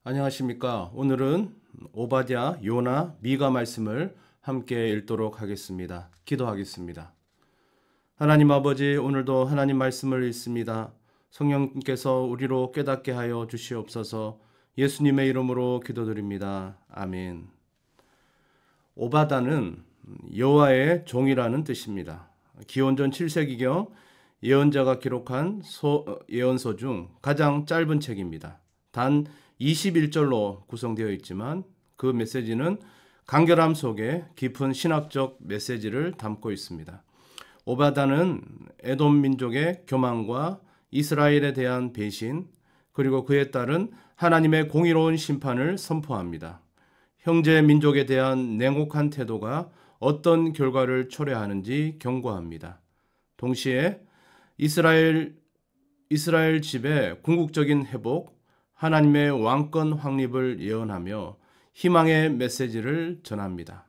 안녕하십니까. 오늘은 오바댜, 요나, 미가 말씀을 함께 읽도록 하겠습니다. 기도하겠습니다. 하나님 아버지, 오늘도 하나님 말씀을 읽습니다. 성령께서 우리로 깨닫게 하여 주시옵소서. 예수님의 이름으로 기도드립니다. 아멘. 오바다는 여호와의 종이라는 뜻입니다. 기원전 7세기경 예언자가 기록한 예언서 중 가장 짧은 책입니다. 단 21절로 구성되어 있지만 그 메시지는 간결함 속에 깊은 신학적 메시지를 담고 있습니다. 오바다는 에돔 민족의 교만과 이스라엘에 대한 배신, 그리고 그에 따른 하나님의 공의로운 심판을 선포합니다. 형제 민족에 대한 냉혹한 태도가 어떤 결과를 초래하는지 경고합니다. 동시에 이스라엘 집의 궁극적인 회복, 하나님의 왕권 확립을 예언하며 희망의 메시지를 전합니다.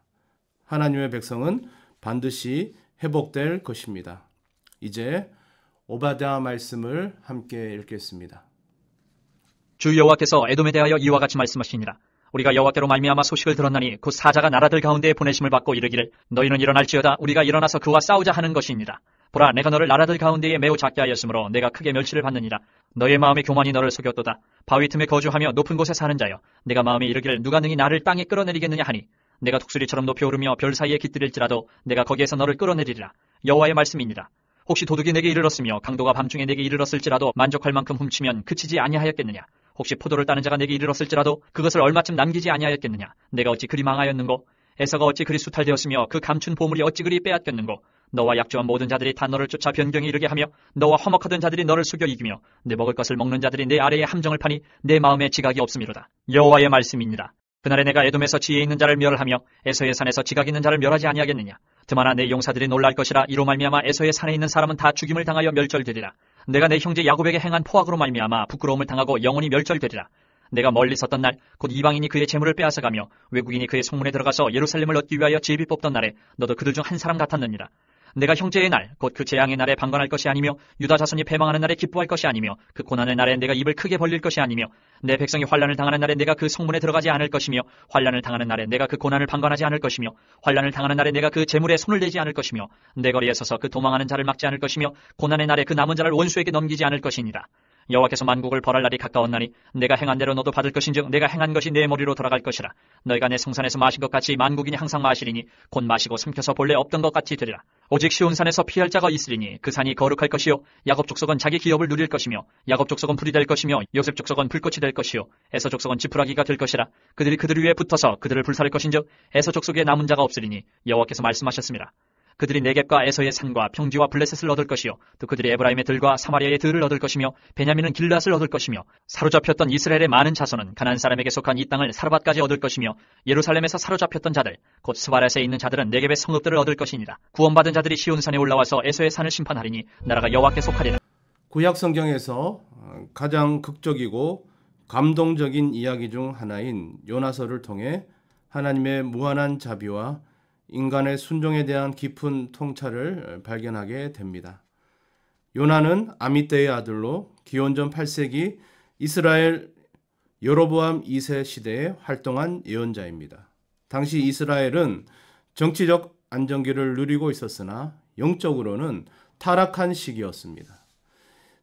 하나님의 백성은 반드시 회복될 것입니다. 이제 오바댜 말씀을 함께 읽겠습니다. 주 여호와께서 에돔에 대하여 이와 같이 말씀하시니라. 우리가 여호와께로 말미암아 소식을 들었나니 곧 사자가 나라들 가운데에 보내심을 받고 이르기를 너희는 일어날지어다 우리가 일어나서 그와 싸우자 하는 것이니라. 보라, 내가 너를 나라들 가운데에 매우 작게 하였으므로 내가 크게 멸시를 받느니라. 너의 마음의 교만이 너를 속였도다. 바위 틈에 거주하며 높은 곳에 사는 자여, 내가 마음에 이르기를 누가 능히 나를 땅에 끌어내리겠느냐 하니 내가 독수리처럼 높이 오르며 별 사이에 깃들일지라도 내가 거기에서 너를 끌어내리리라. 여호와의 말씀이니라. 혹시 도둑이 내게 이르렀으며 강도가 밤중에 내게 이르렀을지라도 만족할 만큼 훔치면 그치지 아니하였겠느냐. 혹시 포도를 따는 자가 내게 이르렀을지라도 그것을 얼마쯤 남기지 아니하였겠느냐. 내가 어찌 그리 망하였는고, 에서가 어찌 그리 수탈되었으며 그 감춘 보물이 어찌 그리 빼앗겼는고. 너와 약조한 모든 자들이 다 너를 쫓아 변경에 이르게 하며 너와 화목하던 자들이 너를 속여 이기며 내 먹을 것을 먹는 자들이 내 아래에 함정을 파니 내 마음에 지각이 없음이로다. 여호와의 말씀이니라. 그날에 내가 에돔에서 지혜 있는 자를 멸하며 에서의 산에서 지각 있는 자를 멸하지 아니하겠느냐. 드마나 내 용사들이 놀랄 것이라. 이로 말미암아 에서의 산에 있는 사람은 다 죽임을 당하여 멸절되리라. 내가 내 형제 야곱에게 행한 포악으로 말미암아 부끄러움을 당하고 영원히 멸절되리라. 내가 멀리 섰던 날 곧 이방인이 그의 재물을 빼앗아가며 외국인이 그의 성문에 들어가서 예루살렘을 얻기 위하여 제비 뽑던 날에 너도 그들 중 한 사람 같았느니라. 내가 형제의 날, 곧 그 재앙의 날에 방관할 것이 아니며 유다 자손이 패망하는 날에 기뻐할 것이 아니며 그 고난의 날에 내가 입을 크게 벌릴 것이 아니며 내 백성이 환난을 당하는 날에 내가 그 성문에 들어가지 않을 것이며 환난을 당하는 날에 내가 그 고난을 방관하지 않을 것이며 환난을 당하는 날에 내가 그 재물에 손을 대지 않을 것이며 내 거리에 서서 그 도망하는 자를 막지 않을 것이며 고난의 날에 그 남은 자를 원수에게 넘기지 않을 것이니라. 여호와께서 만국을 벌할 날이 가까웠나니 내가 행한 대로 너도 받을 것인즉 내가 행한 것이 내 머리로 돌아갈 것이라. 너희가 내 성산에서 마신 것 같이 만국인이 항상 마시리니 곧 마시고 삼켜서 본래 없던 것 같이 되리라. 오직 시온산에서 피할 자가 있으리니 그 산이 거룩할 것이요 야곱 족속은 자기 기업을 누릴 것이며 야곱 족속은 불이 될 것이며 요셉 족속은 불꽃이 될 것이요 에서 족속은 지푸라기가 될 것이라. 그들이 그들 위에 붙어서 그들을 불살할 것인즉 에서 족속에 남은 자가 없으리니 여호와께서 말씀하셨습니다. 그들이 네겝과 에서의 산과 평지와 블레셋을 얻을 것이요 또 그들이 에브라임의 들과 사마리아의 들을 얻을 것이며 베냐민은 길앗을 얻을 것이며 사로잡혔던 이스라엘의 많은 자손은 가나안 사람에게 속한 이 땅을 사르밧까지 얻을 것이며 예루살렘에서 사로잡혔던 자들 곧 스바랴에 있는 자들은 네겝의 성읍들을 얻을 것이니라. 구원받은 자들이 시온산에 올라와서 에서의 산을 심판하리니 나라가 여호와께 속하리라. 구약 성경에서 가장 극적이고 감동적인 이야기 중 하나인 요나서를 통해 하나님의 무한한 자비와 인간의 순종에 대한 깊은 통찰을 발견하게 됩니다. 요나는 아미떼의 아들로 기원전 8세기 이스라엘 여로보암 2세 시대에 활동한 예언자입니다. 당시 이스라엘은 정치적 안정기를 누리고 있었으나 영적으로는 타락한 시기였습니다.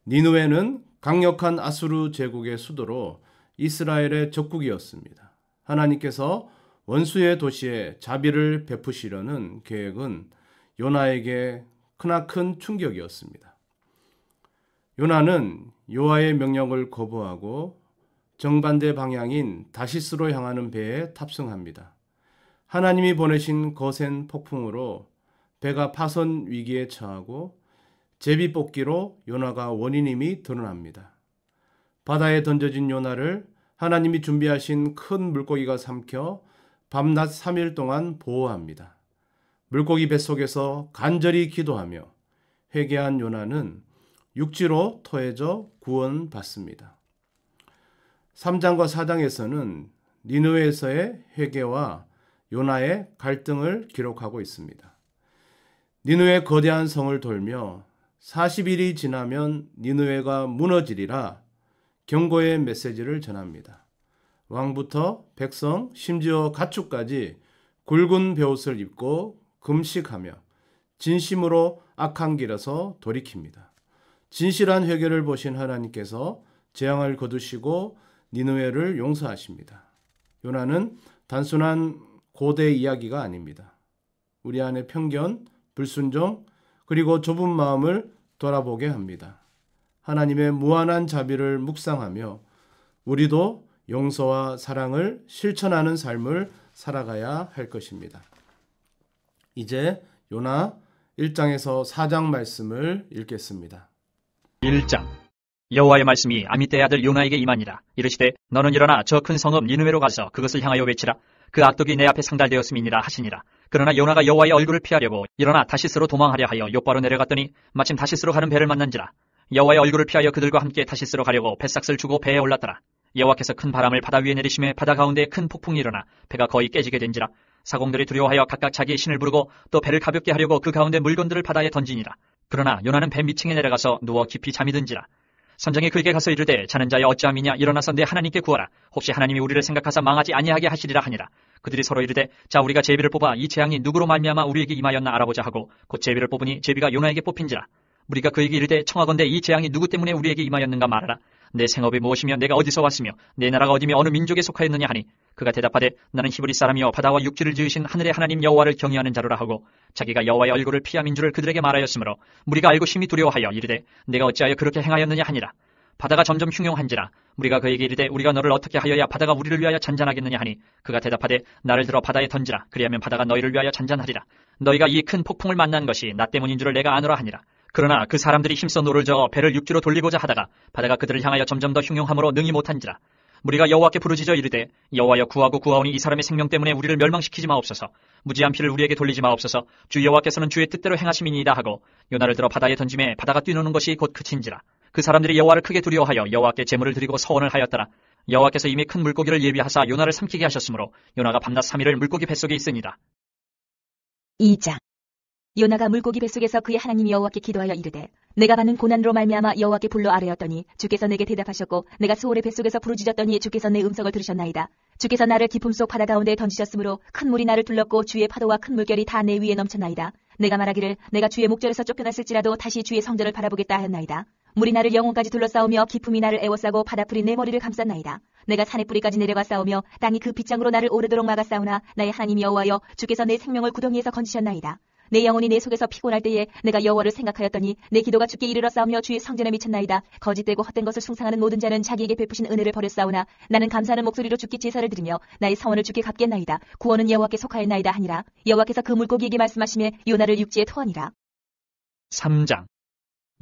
니느웨는 강력한 아수르 제국의 수도로 이스라엘의 적국이었습니다. 하나님께서 원수의 도시에 자비를 베푸시려는 계획은 요나에게 크나큰 충격이었습니다. 요나는 여호와의 명령을 거부하고 정반대 방향인 다시스로 향하는 배에 탑승합니다. 하나님이 보내신 거센 폭풍으로 배가 파손 위기에 처하고 제비뽑기로 요나가 원인임이 드러납니다. 바다에 던져진 요나를 하나님이 준비하신 큰 물고기가 삼켜 밤낮 3일 동안 보호합니다. 물고기 뱃속에서 간절히 기도하며 회개한 요나는 육지로 토해져 구원받습니다. 3장과 4장에서는 니느웨에서의 회개와 요나의 갈등을 기록하고 있습니다. 니느웨 거대한 성을 돌며 40일이 지나면 니느웨가 무너지리라 경고의 메시지를 전합니다. 왕부터 백성 심지어 가축까지 굵은 베옷을 입고 금식하며 진심으로 악한 길에서 돌이킵니다. 진실한 회개를 보신 하나님께서 재앙을 거두시고 니느웨를 용서하십니다. 요나는 단순한 고대 이야기가 아닙니다. 우리 안의 편견, 불순종, 그리고 좁은 마음을 돌아보게 합니다. 하나님의 무한한 자비를 묵상하며 우리도 용서와 사랑을 실천하는 삶을 살아가야 할 것입니다. 이제 요나 1장에서 4장 말씀을 읽겠습니다. 1장. 여호와의 말씀이 아미떼의 아들 요나에게 임하니라. 이르시되 너는 일어나 저 큰 성읍 니느웨로 가서 그것을 향하여 외치라. 그 악독이 내 앞에 상달되었음이니라 하시니라. 그러나 요나가 여호와의 얼굴을 피하려고 일어나 다시스로 도망하려 하여 욥바로 내려갔더니 마침 다시스로 가는 배를 만난지라. 여호와의 얼굴을 피하여 그들과 함께 다시스로 가려고 뱃삭을 주고 배에 올랐더라. 여호와께서 큰 바람을 바다 위에 내리심에 바다 가운데 큰 폭풍이 일어나 배가 거의 깨지게 된지라. 사공들이 두려워하여 각각 자기의 신을 부르고 또 배를 가볍게 하려고 그 가운데 물건들을 바다에 던지니라. 그러나 요나는 배 밑층에 내려가서 누워 깊이 잠이 든지라. 선장이 그에게 가서 이르되 자는 자여 어찌함이냐. 일어나서 내 하나님께 구하라. 혹시 하나님이 우리를 생각하사 망하지 아니하게 하시리라 하니라. 그들이 서로 이르되 자 우리가 제비를 뽑아 이 재앙이 누구로 말미암아 우리에게 임하였나 알아보자 하고 곧 제비를 뽑으니 제비가 요나에게 뽑힌지라. 우리가 그에게 이르되 청하건대 이 재앙이 누구 때문에 우리에게 임하였는가 말하라. 내 생업이 무엇이며 내가 어디서 왔으며 내 나라가 어디며 어느 민족에 속하였느냐 하니 그가 대답하되 나는 히브리 사람이요 바다와 육지를 지으신 하늘의 하나님 여호와를 경외하는 자로라 하고 자기가 여호와의 얼굴을 피함인 줄을 그들에게 말하였으므로 무리가 알고 심히 두려워하여 이르되 내가 어찌하여 그렇게 행하였느냐 하니라. 바다가 점점 흉용한지라. 우리가 그에게 이르되 우리가 너를 어떻게 하여야 바다가 우리를 위하여 잔잔하겠느냐 하니 그가 대답하되 나를 들어 바다에 던지라. 그리하면 바다가 너희를 위하여 잔잔하리라. 너희가 이 큰 폭풍을 만난 것이 나 때문인 줄을 내가 아노라 하니라. 그러나 그 사람들이 힘써 노를 저어 배를 육지로 돌리고자 하다가 바다가 그들을 향하여 점점 더 흉용함으로 능히 못한지라. 우리가 여호와께 부르짖어 이르되 여호와여 구하고 구하오니 이 사람의 생명 때문에 우리를 멸망시키지 마옵소서. 무지한 피를 우리에게 돌리지 마옵소서. 주 여호와께서는 주의 뜻대로 행하심이니이다 하고 요나를 들어 바다에 던짐에 바다가 뛰노는 것이 곧 그친지라. 그 사람들이 여호와를 크게 두려워하여 여호와께 제물을 드리고 서원을 하였더라. 여호와께서 이미 큰 물고기를 예비하사 요나를 삼키게 하셨으므로 요나가 밤낮 3일을 물고기 뱃속에 있으니라. 2장. 요나가 물고기 뱃속에서 그의 하나님 여호와께 기도하여 이르되 내가 받는 고난으로 말미암아 여호와께 불러 아뢰었더니 주께서 내게 대답하셨고 내가 수월의 뱃속에서 부르짖었더니 주께서 내 음성을 들으셨나이다. 주께서 나를 깊음 속 바다 가운데 던지셨으므로 큰 물이 나를 둘렀고 주의 파도와 큰 물결이 다 내 위에 넘쳐나이다. 내가 말하기를 내가 주의 목전에서 쫓겨났을지라도 다시 주의 성전을 바라보겠다 하였나이다. 물이 나를 영혼까지 둘러싸우며 기품이 나를 애워싸고 바다풀이 내 머리를 감쌌나이다. 내가 산의 뿌리까지 내려가 싸우며 땅이 그 빗장으로 나를 오르도록 막았사오나 나의 하나님 여호와여 주께서 내 생명을 구덩이에서 건지셨나이다. 내 영혼이 내 속에서 피곤할 때에 내가 여호와를 생각하였더니 내 기도가 주께 이르러 싸우며 주의 성전에 미쳤나이다. 거짓되고 헛된 것을 숭상하는 모든 자는 자기에게 베푸신 은혜를 버렸사오나 나는 감사하는 목소리로 주께 제사를 드리며 나의 성원을 주께 갚겠나이다. 구원은 여호와께 속하였나이다 하니라. 여호와께서 그 물고기에게 말씀하시며 요나를 육지에 토하니라. 3장.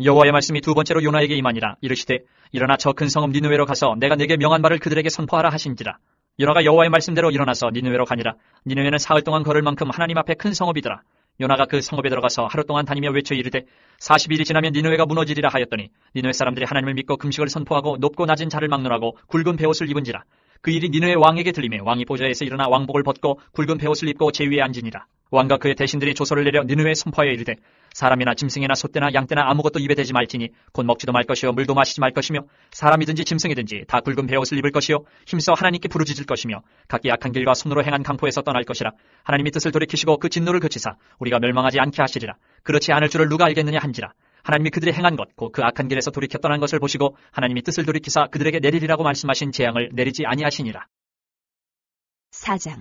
여호와의 말씀이 두 번째로 요나에게 임하니라. 이르시되 일어나 저 큰 성읍 니느웨로 가서 내가 내게 명한 바를 그들에게 선포하라 하신지라. 요나가 여호와의 말씀대로 일어나서 니느웨로 가니라. 니느웨는 사흘 동안 걸을 만큼 하나님 앞에 큰 성읍이더라. 요나가 그 성읍에 들어가서 하루 동안 다니며 외쳐 이르되 40일이 지나면 니느웨가 무너지리라 하였더니 니느웨 사람들이 하나님을 믿고 금식을 선포하고 높고 낮은 자를 막론하고 굵은 베옷을 입은지라. 그 일이 니느웨 왕에게 들리매 왕이 보좌에서 일어나 왕복을 벗고 굵은 베옷을 입고 제위에 앉으니라. 왕과 그의 대신들이 조서를 내려 니느웨에 선포하여 이르되 사람이나 짐승이나 소떼나 양떼나 아무것도 입에 대지 말지니 곧 먹지도 말 것이요 물도 마시지 말 것이며 사람이든지 짐승이든지 다 굵은 베옷을 입을 것이요 힘써 하나님께 부르짖을 것이며 각기 악한 길과 손으로 행한 강포에서 떠날 것이라. 하나님이 뜻을 돌이키시고 그 진노를 그치사 우리가 멸망하지 않게 하시리라. 그렇지 않을 줄을 누가 알겠느냐 한지라. 하나님이 그들이 행한 것 곧 그 악한 길에서 돌이켜 떠난 것을 보시고 하나님이 뜻을 돌이키사 그들에게 내리리라고 말씀하신 재앙을 내리지 아니하시니라. 4장.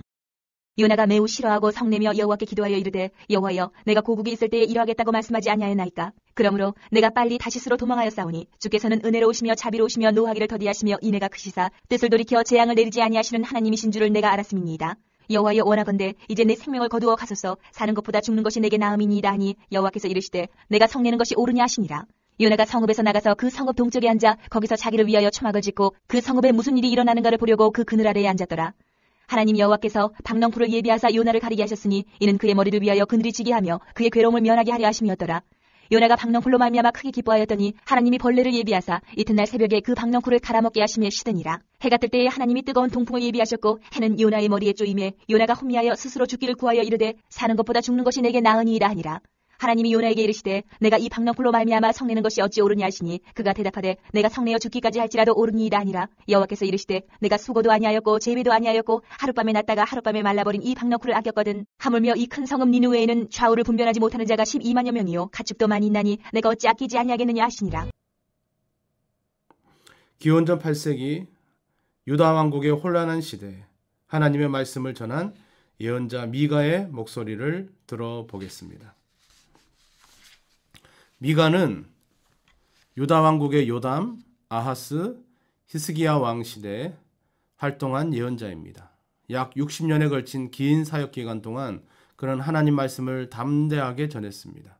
요나가 매우 싫어하고 성내며 여호와께 기도하여 이르되 여호와여 내가 고국에 있을 때에 이러하겠다고 말씀하지 아니하였나이까. 그러므로 내가 빨리 다시스로 도망하였사오니 주께서는 은혜로우시며 자비로우시며 노하기를 더디하시며 인애가 크시사 뜻을 돌이켜 재앙을 내리지 아니하시는 하나님이신 줄을 내가 알았음이니이다. 여호와여 원하건대 이제 내 생명을 거두어 가소서. 사는 것보다 죽는 것이 내게 나음이니이다 하니 여호와께서 이르시되 내가 성내는 것이 옳으냐 하시니라. 요나가 성읍에서 나가서 그 성읍 동쪽에 앉아 거기서 자기를 위하여 초막을 짓고 그 성읍에 무슨 일이 일어나는가를 보려고 그 그늘 아래에 앉았더라. 하나님 여호와께서 박넝쿨을 예비하사 요나를 가리게 하셨으니 이는 그의 머리를 위하여 그늘이 지게 하며 그의 괴로움을 면하게 하려 하심이었더라. 요나가 박넝쿨로 말미암아 크게 기뻐하였더니 하나님이 벌레를 예비하사 이튿날 새벽에 그 박넝쿨을 갈아먹게 하시며 시드니라. 해가 뜰 때에 하나님이 뜨거운 동풍을 예비하셨고 해는 요나의 머리에 쪼임에 요나가 혼미하여 스스로 죽기를 구하여 이르되 사는 것보다 죽는 것이 내게 나으니이다 하니라. 하나님이 요나에게 이르시되 내가 이 박넝쿨로 말미암아 성내는 것이 어찌 옳으냐 하시니 그가 대답하되 내가 성내어 죽기까지 할지라도 옳으니이다 아니라 여호와께서 이르시되 내가 수고도 아니하였고 재배도 아니하였고 하룻밤에 났다가 하룻밤에 말라버린 이 박넝쿨을 아꼈거든. 하물며 이 큰 성읍 니느웨에는 좌우를 분별하지 못하는 자가 12만여 명이요 가축도 많이 있나니 내가 어찌 아끼지 아니하겠느냐 하시니라. 기원전 8세기 유다 왕국의 혼란한 시대 하나님의 말씀을 전한 예언자 미가의 목소리를 들어보겠습니다. 미가는 유다 왕국의 요담, 아하스, 히스기야 왕 시대에 활동한 예언자입니다. 약 60년에 걸친 긴 사역 기간 동안 그는 하나님 말씀을 담대하게 전했습니다.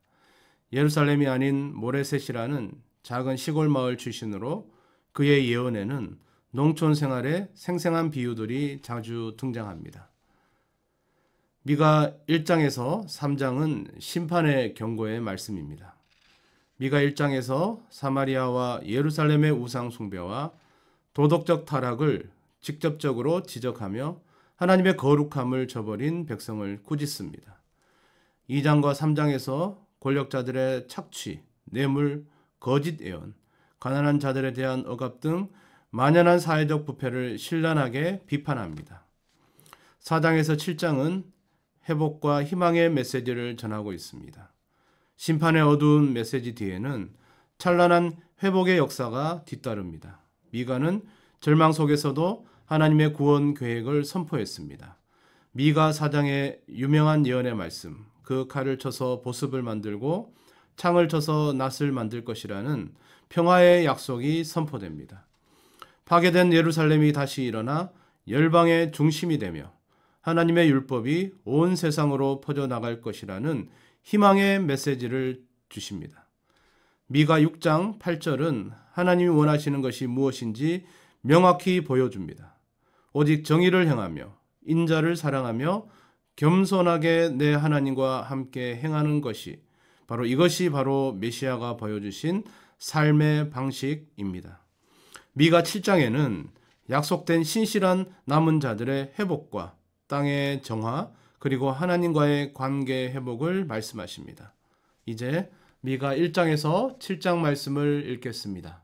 예루살렘이 아닌 모레셋이라는 작은 시골 마을 출신으로 그의 예언에는 농촌 생활의 생생한 비유들이 자주 등장합니다. 미가 1장에서 3장은 심판의 경고의 말씀입니다. 미가 1장에서 사마리아와 예루살렘의 우상 숭배와 도덕적 타락을 직접적으로 지적하며 하나님의 거룩함을 저버린 백성을 꾸짖습니다. 2장과 3장에서 권력자들의 착취, 뇌물, 거짓 예언, 가난한 자들에 대한 억압 등 만연한 사회적 부패를 신랄하게 비판합니다. 4장에서 7장은 회복과 희망의 메시지를 전하고 있습니다. 심판의 어두운 메시지 뒤에는 찬란한 회복의 역사가 뒤따릅니다. 미가는 절망 속에서도 하나님의 구원 계획을 선포했습니다. 미가 4장의 유명한 예언의 말씀, 그 칼을 쳐서 보습을 만들고 창을 쳐서 낫을 만들 것이라는 평화의 약속이 선포됩니다. 파괴된 예루살렘이 다시 일어나 열방의 중심이 되며 하나님의 율법이 온 세상으로 퍼져나갈 것이라는 희망의 메시지를 주십니다. 미가 6장 8절은 하나님이 원하시는 것이 무엇인지 명확히 보여줍니다. 오직 정의를 행하며 인자를 사랑하며 겸손하게 내 하나님과 함께 행하는 것이 이것이 바로 메시아가 보여주신 삶의 방식입니다. 미가 7장에는 약속된 신실한 남은 자들의 회복과 땅의 정화 그리고 하나님과의 관계 회복을 말씀하십니다. 이제 미가 1장에서 7장 말씀을 읽겠습니다.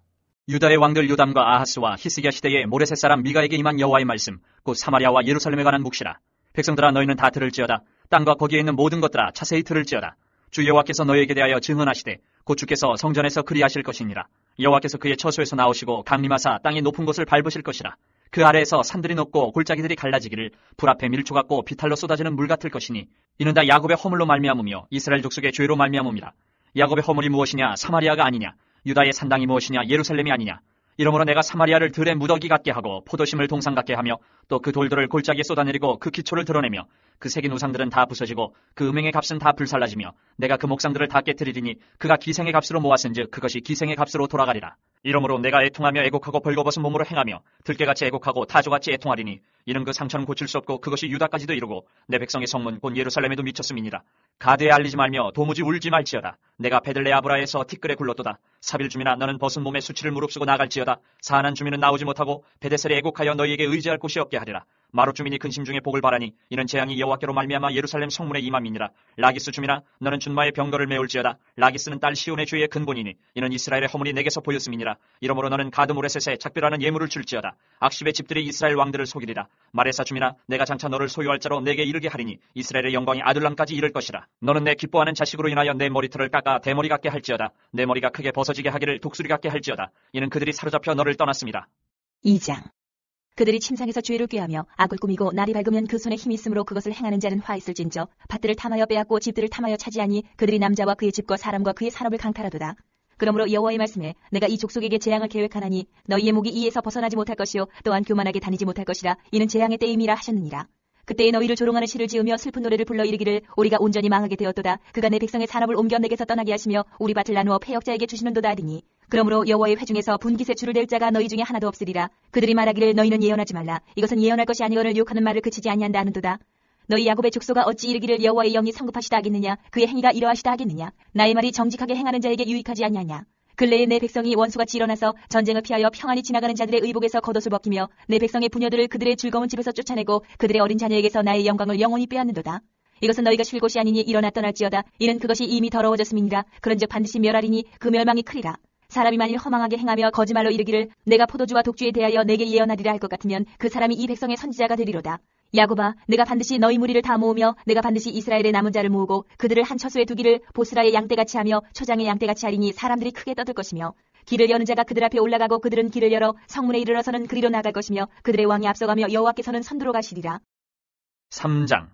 유다의 왕들 요담과 아하스와 히스기야 시대의 모레셋 사람 미가에게 임한 여호와의 말씀 곧 사마리아와 예루살렘에 관한 묵시라. 백성들아 너희는 다 들을지어다. 땅과 거기에 있는 모든 것들아 자세히 들을지어다. 주 여호와께서 너희에게 대하여 증언하시되 곧 주께서 성전에서 그리하실 것이니라. 여호와께서 그의 처소에서 나오시고 강림하사 땅의 높은 곳을 밟으실 것이라. 그 아래에서 산들이 높고 골짜기들이 갈라지기를 불 앞에 밀초 같고 비탈로 쏟아지는 물 같을 것이니 이는 다 야곱의 허물로 말미암으며 이스라엘 족속의 죄로 말미암음이라. 야곱의 허물이 무엇이냐 사마리아가 아니냐 유다의 산당이 무엇이냐 예루살렘이 아니냐. 이러므로 내가 사마리아를 들의 무더기 같게 하고 포도심을 동상 같게 하며 또 그 돌들을 골짜기에 쏟아내리고 그 기초를 드러내며 그 새긴 우상들은 다 부서지고 그 음행의 값은 다 불살라지며 내가 그 목상들을 다 깨뜨리리니 그가 기생의 값으로 모았은즉 그것이 기생의 값으로 돌아가리라. 이러므로 내가 애통하며 애곡하고 벌거벗은 몸으로 행하며 들깨같이 애곡하고 타조같이 애통하리니 이는 그 상처는 고칠 수 없고 그것이 유다까지도 이르고 내 백성의 성문 곧 예루살렘에도 미쳤음이니라. 가드에 알리지 말며 도무지 울지 말지어다. 내가 베들레 아브라에서 티끌에 굴렀도다. 사빌 주민아 너는 벗은 몸에 수치를 무릅쓰고 나갈지어다. 사안한 주민은 나오지 못하고 베데셀에 애곡하여 너희에게 의지할 곳이 없게 하리라. 마롯 주민이 근심 중에 복을 바라니 이는 재앙이 여호와께로 말미암아 예루살렘 성문에 임함이니라. 라기스 주민아 너는 준마의 병거를 메울지어다. 라기스는 딸 시온의 죄의 근본이니 이는 이스라엘의 허물이 내게서 보였음이니라. 이러므로 너는 가드 모레셋에 작별하는 예물을 줄지어다. 악십의 집들이 이스라엘 왕들을 속이리라. 마레사 주민아 내가 장차 너를 소유할 자로 내게 이르게 하리니 이스라엘의 영광이 아둘람까지 이를 것이라. 너는 내 기뻐하는 자식으로 인하여 내 머리털을 깎아 대머리 같게 할지어다. 내 머리가 크게 벗어지게 하기를 독수리 같게 할지어다. 이는 그들이 사로잡혀 너를 떠났습니다. 2장. 그들이 침상에서 죄를 꾀하며 악을 꾸미고 날이 밝으면 그 손에 힘이 있으므로 그것을 행하는 자는 화 있을진저 밭들을 탐하여 빼앗고 집들을 탐하여 차지하니 그들이 남자와 그의 집과 사람과 그의 산업을 강탈하도다. 그러므로 여호와의 말씀에 내가 이 족속에게 재앙을 계획하나니 너희의 목이 이에서 벗어나지 못할 것이요 또한 교만하게 다니지 못할 것이라. 이는 재앙의 때임이라 하셨느니라. 그때에 너희를 조롱하는 시를 지으며 슬픈 노래를 불러 이르기를 우리가 온전히 망하게 되었도다. 그가 내 백성의 산업을 옮겨 내게서 떠나게 하시며 우리 밭을 나누어 패역자에게 주시는도다 하리니 그러므로 여호와의 회중에서 분깃에 줄을 댈 자가 너희 중에 하나도 없으리라. 그들이 말하기를 너희는 예언하지 말라. 이것은 예언할 것이 아니거늘 유혹하는 말을 그치지 아니한다 하는도다. 너희 야곱의 족소가 어찌 이르기를 여호와의 영이 성급하시다 하겠느냐. 그의 행위가 이러하시다 하겠느냐. 나의 말이 정직하게 행하는 자에게 유익하지 아니하냐. 근래에 내 백성이 원수같이 일어나서 전쟁을 피하여 평안히 지나가는 자들의 의복에서 겉옷을 벗기며 내 백성의 부녀들을 그들의 즐거운 집에서 쫓아내고 그들의 어린 자녀에게서 나의 영광을 영원히 빼앗는도다. 이것은 너희가 쉴 곳이 아니니 일어나 떠날지어다. 이는 그것이 이미 더러워졌음이니라. 그런즉 반드시 멸하리니 그 멸망이 크리라. 사람이 만일 허망하게 행하며 거짓말로 이르기를 내가 포도주와 독주에 대하여 내게 예언하리라 할 것 같으면 그 사람이 이 백성의 선지자가 되리로다. 야곱아, 내가 반드시 너희 무리를 다 모으며 내가 반드시 이스라엘의 남은 자를 모으고 그들을 한 처소에 두기를 보스라의 양떼같이 하며 초장의 양떼같이 하리니 사람들이 크게 떠들 것이며 길을 여는 자가 그들 앞에 올라가고 그들은 길을 열어 성문에 이르러서는 그리로 나갈 것이며 그들의 왕이 앞서가며 여호와께서는 선두로 가시리라. 3장.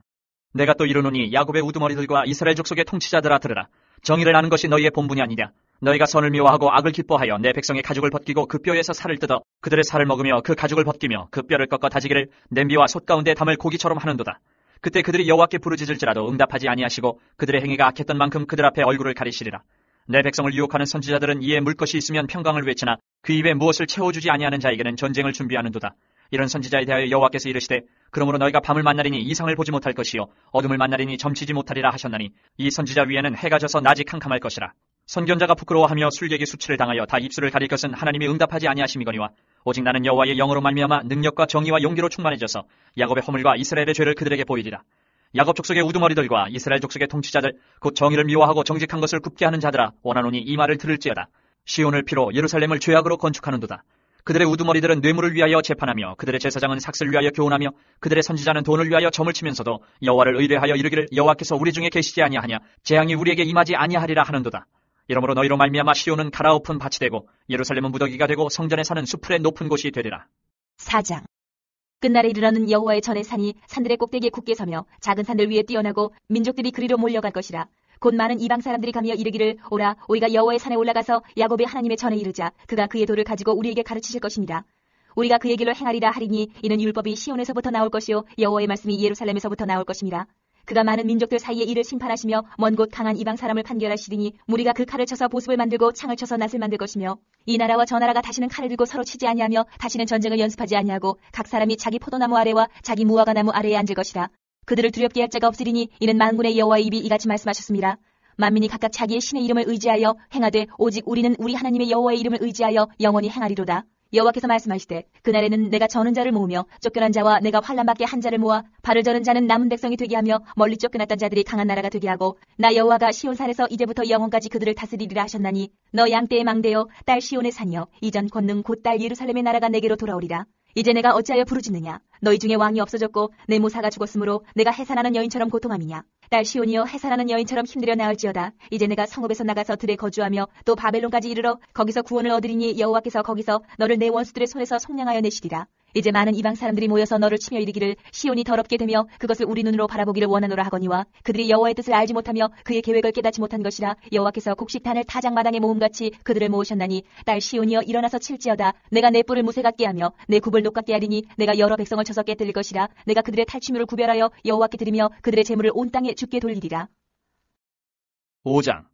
내가 또 이르노니 야곱의 우두머리들과 이스라엘 족속의 통치자들아 들으라. 정의를 아는 것이 너희의 본분이 아니냐. 너희가 선을 미워하고 악을 기뻐하여 내 백성의 가죽을 벗기고 그 뼈에서 살을 뜯어 그들의 살을 먹으며 그 가죽을 벗기며 그 뼈를 꺾어 다지기를 냄비와 솥 가운데 담을 고기처럼 하는도다. 그때 그들이 여호와께 부르짖을지라도 응답하지 아니하시고 그들의 행위가 악했던 만큼 그들 앞에 얼굴을 가리시리라. 내 백성을 유혹하는 선지자들은 이에 물 것이 있으면 평강을 외치나 그 입에 무엇을 채워주지 아니하는 자에게는 전쟁을 준비하는도다. 이런 선지자에 대하여 여호와께서 이르시되 그러므로 너희가 밤을 만나리니 이상을 보지 못할 것이요 어둠을 만나리니 점치지 못하리라 하셨나니 이 선지자 위에는 해가 져서 낮이 캄캄할 것이라. 선견자가 부끄러워하며 술객이 수치를 당하여 다 입술을 가릴 것은 하나님이 응답하지 아니하심이거니와 오직 나는 여호와의 영으로 말미암아 능력과 정의와 용기로 충만해져서 야곱의 허물과 이스라엘의 죄를 그들에게 보이리라. 야곱 족속의 우두머리들과 이스라엘 족속의 통치자들 곧 정의를 미워하고 정직한 것을 굽게 하는 자들아 원하노니 이 말을 들을지어다. 시온을 피로 예루살렘을 죄악으로 건축하는도다. 그들의 우두머리들은 뇌물을 위하여 재판하며 그들의 제사장은 삭슬을 위하여 교훈하며 그들의 선지자는 돈을 위하여 점을 치면서도 여호와를 의뢰하여 이르기를 여호와께서 우리 중에 계시지 아니하냐 재앙이 우리에게 임하지 아니하리라 하는도다. 이러므로 너희로 말미암아 시온은 갈아엎은 밭이 되고 예루살렘은 무더기가 되고 성전에 사는 수풀의 높은 곳이 되리라. 4장. 끝날에 이르러는 여호와의 전의 산이 산들의 꼭대기에 굳게 서며 작은 산들 위에 뛰어나고 민족들이 그리로 몰려갈 것이라. 곧 많은 이방 사람들이 가며 이르기를 오라 우리가 여호와의 산에 올라가서 야곱의 하나님의 전에 이르자 그가 그의 도를 가지고 우리에게 가르치실 것입니다. 우리가 그의 길로 행하리라 하리니 이는 율법이 시온에서부터 나올 것이요 여호와의 말씀이 예루살렘에서부터 나올 것입니다. 그가 많은 민족들 사이에 이를 심판하시며 먼 곳 강한 이방 사람을 판결하시리니 무리가 그 칼을 쳐서 보습을 만들고 창을 쳐서 낫을 만들 것이며 이 나라와 저 나라가 다시는 칼을 들고 서로 치지 아니하며 다시는 전쟁을 연습하지 아니하고 각 사람이 자기 포도나무 아래와 자기 무화과 나무 아래에 앉을 것이라. 그들을 두렵게 할 자가 없으리니 이는 만군의 여호와의 입이 이같이 말씀하셨습니다. 만민이 각각 자기의 신의 이름을 의지하여 행하되 오직 우리는 우리 하나님의 여호와의 이름을 의지하여 영원히 행하리로다. 여호와께서 말씀하시되 그날에는 내가 저는 자를 모으며 쫓겨난 자와 내가 환난받게 한 자를 모아 발을 저는 자는 남은 백성이 되게 하며 멀리 쫓겨났던 자들이 강한 나라가 되게 하고 나 여호와가 시온산에서 이제부터 영원까지 그들을 다스리리라 하셨나니 너 양떼의 망대여 딸 시온의 산이여 이전 권능 곧 딸 예루살렘의 나라가 내게로 돌아오리라. 이제 내가 어찌하여 부르짖느냐 너희 중에 왕이 없어졌고 내 모사가 죽었으므로 내가 해산하는 여인처럼 고통함이냐. 딸 시온이여 해산하는 여인처럼 힘들여 나을지어다. 이제 내가 성읍에서 나가서 들에 거주하며 또 바벨론까지 이르러 거기서 구원을 얻으리니 여호와께서 거기서 너를 내 원수들의 손에서 속량하여 내시리라. 이제 많은 이방 사람들이 모여서 너를 치며 이르기를 시온이 더럽게 되며 그것을 우리 눈으로 바라보기를 원하노라 하거니와 그들이 여호와의 뜻을 알지 못하며 그의 계획을 깨닫지 못한 것이라. 여호와께서 곡식단을 타작마당에 모음같이 그들을 모으셨나니 딸 시온이여 일어나서 칠지어다. 내가 내 뿔을 무쇠 같게 하며 내 굽을 녹 같게 하리니 내가 여러 백성을 쳐서 깨뜨릴 것이라. 내가 그들의 탈취물을 구별하여 여호와께 드리며 그들의 재물을 온 땅에 주께 돌리리라. 5장.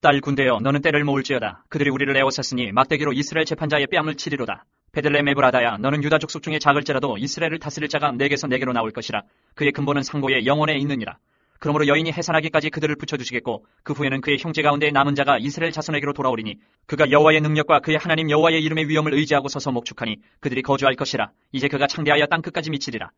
딸 군대여 너는 때를 모을지어다. 그들이 우리를 에워쌌으니 막대기로 이스라엘 재판자의 뺨을 치리로다. 베들레헴 에브라다야 너는 유다 족속 중에 작을지라도 이스라엘을 다스릴 자가 내게서 내게로 나올 것이라. 그의 근본은 상고의 영원에 있느니라. 그러므로 여인이 해산하기까지 그들을 붙여주시겠고 그 후에는 그의 형제 가운데 남은 자가 이스라엘 자손에게로 돌아오리니 그가 여호와의 능력과 그의 하나님 여호와의 이름의 위엄을 의지하고 서서 목축하니 그들이 거주할 것이라. 이제 그가 창대하여 땅 끝까지 미치리라.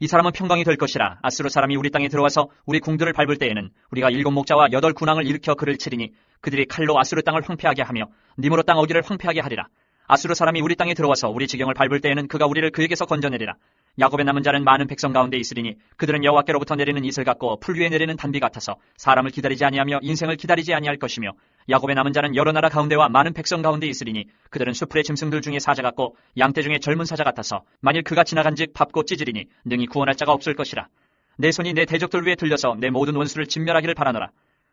이 사람은 평강이 될 것이라. 아수르 사람이 우리 땅에 들어와서 우리 궁들을 밟을 때에는 우리가 7 목자와 8 군왕을 일으켜 그를 치리니 그들이 칼로 아수르 땅을 황폐하게 하며 님으로 땅 어기를 황폐하게 하리라. 아수르 사람이 우리 땅에 들어와서 우리 지경을 밟을 때에는 그가 우리를 그에게서 건져내리라. 야곱의 남은 자는 많은 백성 가운데 있으리니 그들은 여호와께로부터 내리는 이슬 같고 풀 위에 내리는 단비 같아서 사람을 기다리지 아니하며 인생을 기다리지 아니할 것이며 야곱의 남은 자는 여러 나라 가운데와 많은 백성 가운데 있으리니 그들은 수풀의 짐승들 중에 사자 같고 양떼 중에 젊은 사자 같아서 만일 그가 지나간즉 밟고 찢으리니 능히 구원할 자가 없을 것이라. 내 손이 내 대적들 위에 들려서 내 모든 원수를 진멸하기를 바라노라.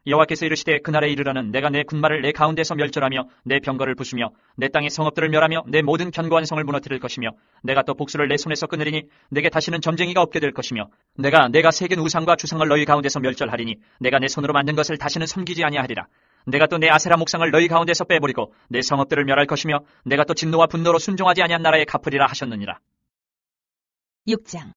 여호와께서 이르시되 그날에 이르러는 내가 내 군마를 내 가운데서 멸절하며 내 병거를 부수며 내 땅의 성읍들을 멸하며 내 모든 견고한 성을 무너뜨릴 것이며 내가 또 복수를 내 손에서 끊으리니 내게 다시는 점쟁이가 없게 될 것이며 내가 새긴 우상과 주상을 너희 가운데서 멸절하리니 내가 내 손으로 만든 것을 다시는 섬기지 아니하리라. 내가 또 내 아세라 목상을 너희 가운데서 빼버리고 내 성읍들을 멸할 것이며 내가 또 진노와 분노로 순종하지 아니한 나라에 갚으리라 하셨느니라. 6장.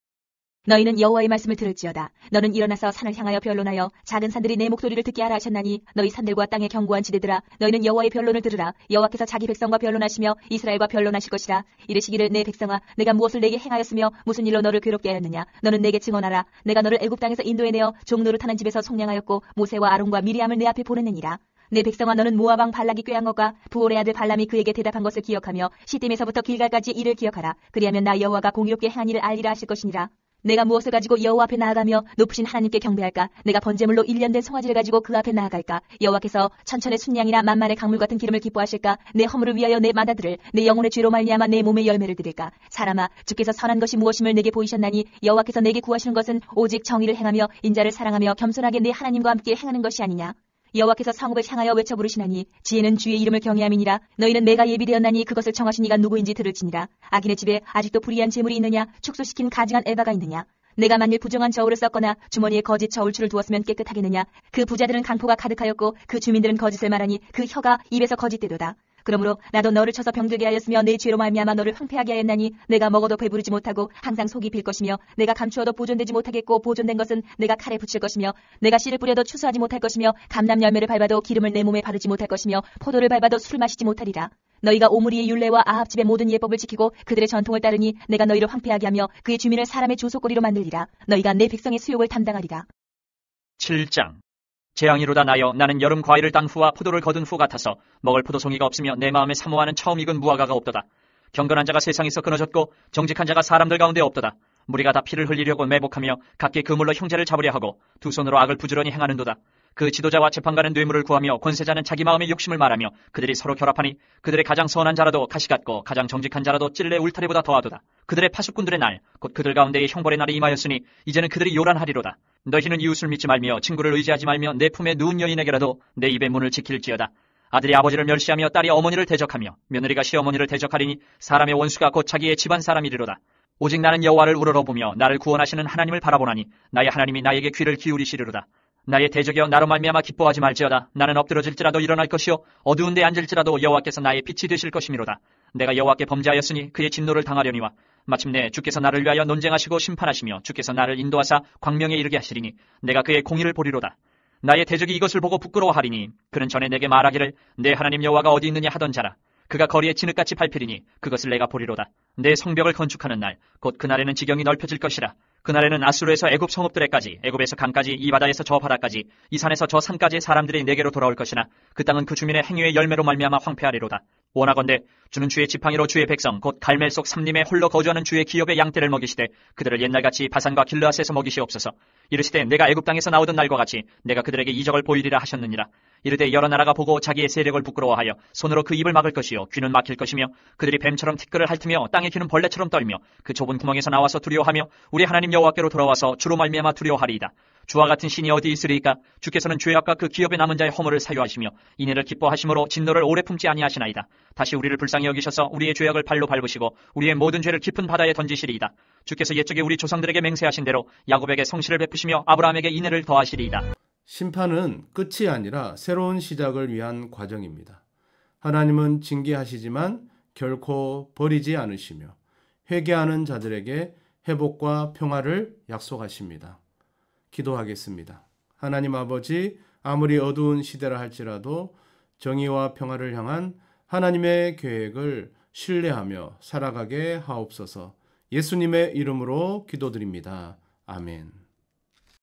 너희는 여호와의 말씀을 들을지어다. 너는 일어나서 산을 향하여 변론하여 작은 산들이 내 목소리를 듣게 하라 하셨나니 너희 산들과 땅의 견고한 지대들아 너희는 여호와의 변론을 들으라. 여호와께서 자기 백성과 변론하시며 이스라엘과 변론하실 것이라. 이르시기를 내 백성아 내가 무엇을 내게 행하였으며 무슨 일로 너를 괴롭게 하였느냐. 너는 내게 증언하라. 내가 너를 애굽 땅에서 인도해내어 종 노릇하는 집에서 속량하였고 모세와 아론과 미리암을 내 앞에 보냈느니라. 내 백성아 너는 모압 왕 발락이 꾀한 것과 부올의 아들 발람이 그에게 대답한 것을 기억하며 시딤에서부터 길갈까지 이를 기억하라. 그리하면 나 여호와가 공의롭게 행한 일을 알리라 하실 것이니라. 내가 무엇을 가지고 여호와 앞에 나아가며 높으신 하나님께 경배할까? 내가 번제물로 1년 된 송아지를 가지고 그 앞에 나아갈까? 여호와께서 천천의 순양이나 만만의 강물 같은 기름을 기뻐하실까? 내 허물을 위하여 내 마다들을 내 영혼의 죄로 말미암아 내 몸의 열매를 드릴까? 사람아 주께서 선한 것이 무엇임을 내게 보이셨나니 여호와께서 내게 구하시는 것은 오직 정의를 행하며 인자를 사랑하며 겸손하게 내 하나님과 함께 행하는 것이 아니냐? 여호와께서 성읍을 향하여 외쳐 부르시나니 지혜는 주의 이름을 경외함이니라. 너희는 매가 예비되었나니 그것을 정하신 이가 누구인지 들을지니라. 악인의 집에 아직도 불의한 재물이 있느냐? 축소시킨 가증한 에바가 있느냐? 내가 만일 부정한 저울을 썼거나 주머니에 거짓 저울추를 두었으면 깨끗하겠느냐? 그 부자들은 강포가 가득하였고 그 주민들은 거짓을 말하니 그 혀가 입에서 거짓되도다. 그러므로 나도 너를 쳐서 병들게 하였으며 내 죄로 말미암아 너를 황폐하게 하였나니 내가 먹어도 배부르지 못하고 항상 속이 빌 것이며 내가 감추어도 보존되지 못하겠고 보존된 것은 내가 칼에 붙일 것이며 내가 씨를 뿌려도 추수하지 못할 것이며 감람 열매를 밟아도 기름을 내 몸에 바르지 못할 것이며 포도를 밟아도 술을 마시지 못하리라. 너희가 오므리의 율례와 아합 집의 모든 예법을 지키고 그들의 전통을 따르니 내가 너희를 황폐하게 하며 그의 주민을 사람의 조속거리로 만들리라. 너희가 내 백성의 수욕을 담당하리라. 7장. 재앙이로다 나여 나는 여름 과일을 딴 후와 포도를 거둔 후 같아서 먹을 포도송이가 없으며 내 마음에 사모하는 처음 익은 무화과가 없도다. 경건한 자가 세상에서 끊어졌고 정직한 자가 사람들 가운데 없도다. 무리가 다 피를 흘리려고 매복하며 각기 그물로 형제를 잡으려 하고 두 손으로 악을 부지런히 행하는도다. 그 지도자와 재판관은 뇌물을 구하며 권세자는 자기 마음의 욕심을 말하며 그들이 서로 결합하니 그들의 가장 선한 자라도 가시 같고 가장 정직한 자라도 찔레 울타리보다 더하도다. 그들의 파수꾼들의 날 곧 그들 가운데의 형벌의 날이 임하였으니 이제는 그들이 요란하리로다. 너희는 이웃을 믿지 말며 친구를 의지하지 말며 내 품에 누운 여인에게라도 내 입의 문을 지킬지어다. 아들이 아버지를 멸시하며 딸이 어머니를 대적하며 며느리가 시어머니를 대적하리니 사람의 원수가 곧 자기의 집안 사람이리로다. 오직 나는 여호와를 우러러보며 나를 구원하시는 하나님을 바라보나니 나의 하나님이 나에게 귀를 기울이시리로다. 나의 대적이여 나로 말미암아 기뻐하지 말지어다. 나는 엎드러질지라도 일어날 것이요 어두운 데 앉을지라도 여호와께서 나의 빛이 되실 것이미로다. 내가 여호와께 범죄하였으니 그의 진노를 당하려니와 마침내 주께서 나를 위하여 논쟁하시고 심판하시며 주께서 나를 인도하사 광명에 이르게 하시리니 내가 그의 공의를 보리로다. 나의 대적이 이것을 보고 부끄러워하리니 그는 전에 내게 말하기를 내 하나님 여호와가 어디 있느냐 하던 자라. 그가 거리에 진흙같이 밟히리니 그것을 내가 보리로다. 내 성벽을 건축하는 날 곧 그날에는 지경이 넓혀질 것이라. 그날에는 아수르에서 애굽 성읍들에까지 애굽에서 강까지 이 바다에서 저 바다까지 이 산에서 저 산까지의 사람들이 내게로 돌아올 것이나 그 땅은 그 주민의 행위의 열매로 말미암아 황폐하리로다. 원하건대 주는 주의 지팡이로 주의 백성 곧 갈멜 속 삼림에 홀로 거주하는 주의 기업의 양떼를 먹이시되 그들을 옛날같이 바산과 길르앗에서 먹이시옵소서. 이르시되 내가 애굽 땅에서 나오던 날과 같이 내가 그들에게 이적을 보이리라 하셨느니라. 이르되 여러 나라가 보고 자기의 세력을 부끄러워하여 손으로 그 입을 막을 것이요 귀는 막힐 것이며 그들이 뱀처럼 티끌을 핥으며 땅에 기는 벌레처럼 떨며 그 좁은 구멍에서 나와서 두려워하며 우리 하나님 여호와께로 돌아와서 주로 말미암아 두려워하리이다. 주와 같은 신이 어디 있으리이까? 주께서는 죄악과 그 기업에 남은 자의 허물을 사유하시며 이내를 기뻐하심으로 진노를 오래 품지 아니하시나이다. 다시 우리를 불쌍히 여기셔서 우리의 죄악을 발로 밟으시고 우리의 모든 죄를 깊은 바다에 던지시리이다. 주께서 옛적에 우리 조상들에게 맹세하신 대로 야곱에게 성실을 베푸시며 아브라함에게 인애를 더하시리이다. 심판은 끝이 아니라 새로운 시작을 위한 과정입니다. 하나님은 징계하시지만 결코 버리지 않으시며 회개하는 자들에게 회복과 평화를 약속하십니다. 기도하겠습니다. 하나님 아버지, 아무리 어두운 시대라 할지라도 정의와 평화를 향한 하나님의 계획을 신뢰하며 살아가게 하옵소서. 예수님의 이름으로 기도드립니다. 아멘.